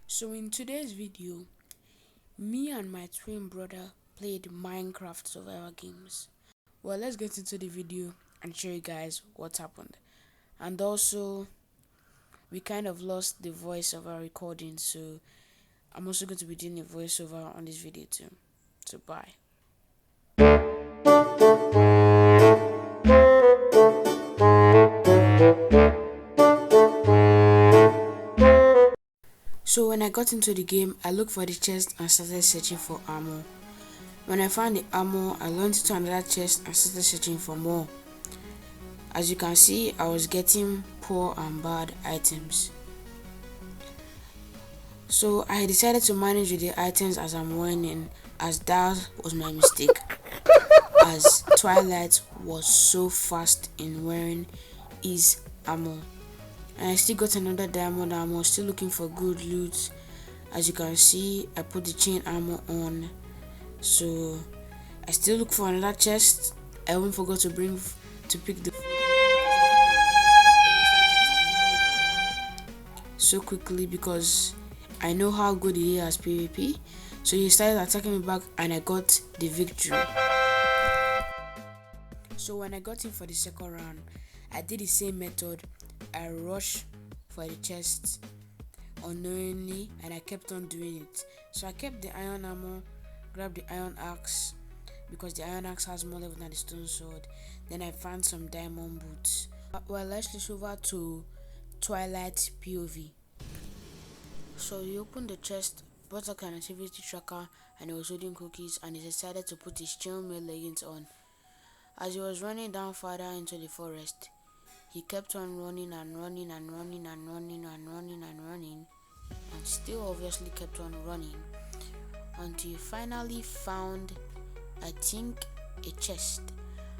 So in today's video, me and my twin brother played Minecraft survival games. Well, let's get into the video and show you guys what happened. And also, we kind of lost the voice of our recording, so I'm also going to be doing a voiceover on this video too. So bye. So when I got into the game, I looked for the chest and started searching for armor. When I found the armor, I went into another chest and started searching for more. As you can see, I was getting poor and bad items. So I decided to manage with the items as I'm winning, as that was my mistake. As Twilight was so fast in wearing his armor. And I still got another diamond armor, still looking for good loot. As you can see, I put the chain armor on. So I still look for another chest. I even forgot to pick the so quickly because I know how good he is as PvP. So he started attacking me back and I got the victory. So when I got in for the second round, I did the same method. I rushed for the chest unknowingly and I kept on doing it. So I kept the iron armor, grabbed the iron axe because the iron axe has more level than the stone sword. Then I found some diamond boots. Well, let's switch over to Twilight POV. So he opened the chest, brought out an activity tracker, and he was holding cookies, and he decided to put his chainmail leggings on. As he was running down further into the forest, he kept on running and running and running and running and running and running, and still obviously kept on running until he finally found, I think, a chest,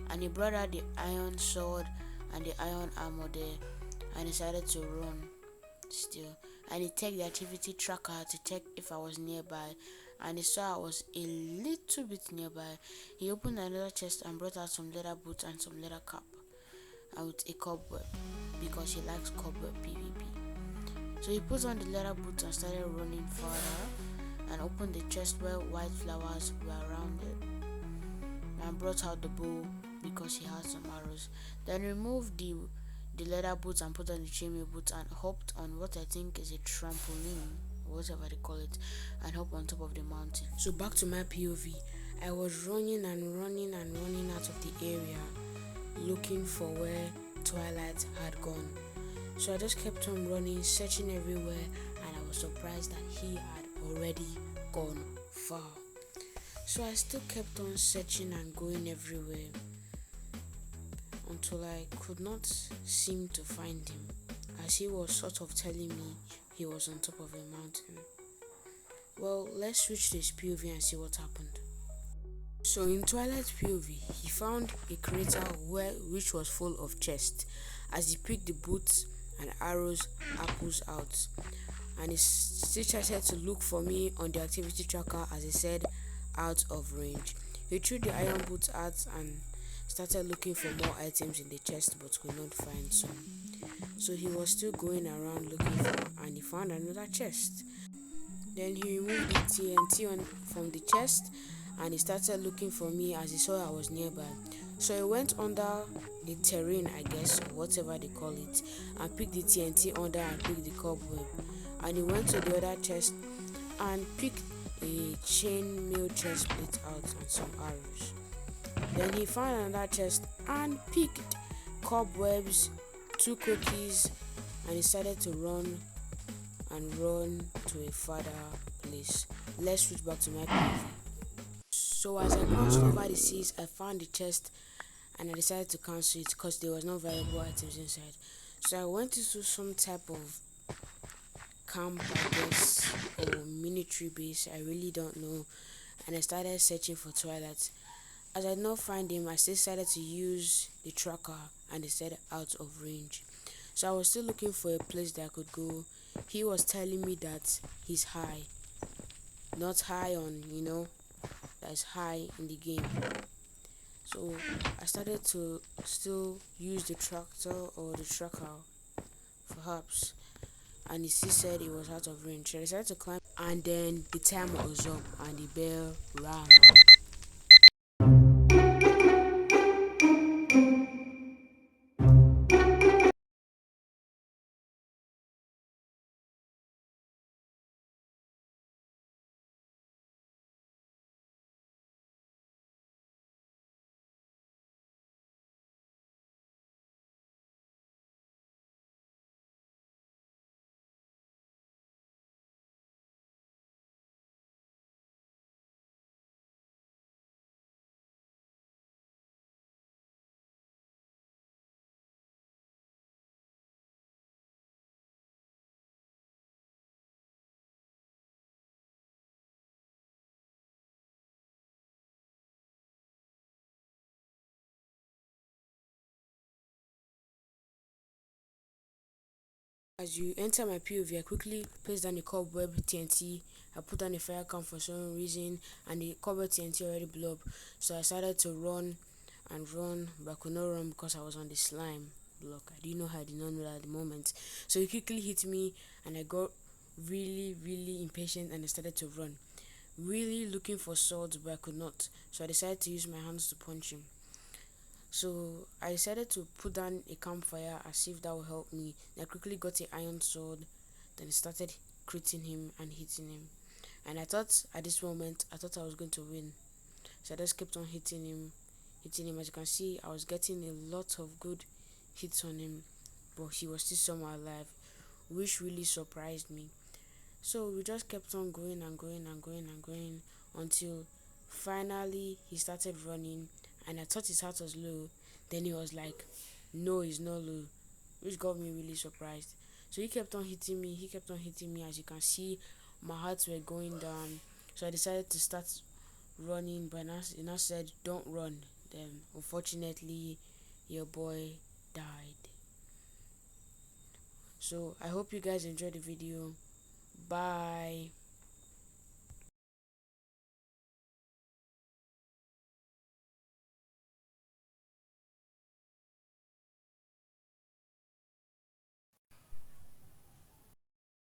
and he brought out the iron sword and the iron armor there, and decided to run still. And he checked the activity tracker to check if I was nearby, and he saw I was a little bit nearby. He opened another chest and brought out some leather boots and some leather cap, and with a cobweb because he likes cobweb PvP. So he put on the leather boots and started running further, and opened the chest where white flowers were around it, and brought out the bow because he had some arrows. Then removed the leather boots and put on the chainmail boots and hopped on what I think is a trampoline, whatever they call it, and hop on top of the mountain. So back to my POV. I was running and running and running out of the area looking for where Twilight had gone. So I just kept on running, searching everywhere, and I was surprised that he had already gone far. So I still kept on searching and going everywhere until I could not seem to find him, as he was sort of telling me he was on top of a mountain. Well, let's switch to his POV and see what happened. So in Twilight's POV, he found a crater which was full of chests, as he picked the boots and arrows, apples out, and he still started to look for me on the activity tracker, as he said, out of range. He threw the iron boots out and started looking for more items in the chest but could not find some. So he was still going around looking for, and he found another chest. Then he removed the TNT from the chest and he started looking for me as he saw I was nearby. So he went under the terrain, I guess, or whatever they call it, and picked the TNT under and picked the cobweb. And he went to the other chest and picked a chainmail chest plate out and some arrows. Then he found another chest and picked cobwebs, 2 cookies, and he started to run to a further place. Let's switch back to my POV. So as I crossed over the seas, I found the chest and I decided to cancel it because there was no valuable items inside. So I went into some type of camp, I guess, or military base, I really don't know, and I started searching for Twilight. As I did not find him, I still decided to use the tracker and he said out of range. So I was still looking for a place that I could go. He was telling me that he's high. Not high on, that's high in the game. So I started to still use the tractor or the tracker, perhaps. and he still said it was out of range. So I decided to climb, and then the time was up and the bell rang. As you enter my POV, I quickly placed down the cobweb TNT. I put down a fire camp for some reason, and the cobweb TNT already blew up. So I decided to run and run, but I could not run because I was on the slime block. I didn't know how I did not know that at the moment. So he quickly hit me, and I got really impatient and I started to run. Really looking for swords, but I could not. So I decided to use my hands to punch him. So I decided to put down a campfire as if that would help me. I quickly got an iron sword, then started critting him and hitting him. And I thought at this moment I thought I was going to win. So I just kept on hitting him. As you can see, I was getting a lot of good hits on him, but he was still somehow alive, which really surprised me. So we just kept on going and going and going and going until finally he started running, and I thought his heart was low. Then he was like, no, he's not low, which got me really surprised. So he kept on hitting me, as you can see, my hearts were going down. So I decided to start running, but he now said, don't run. Then unfortunately, your boy died. So I hope you guys enjoyed the video. Bye.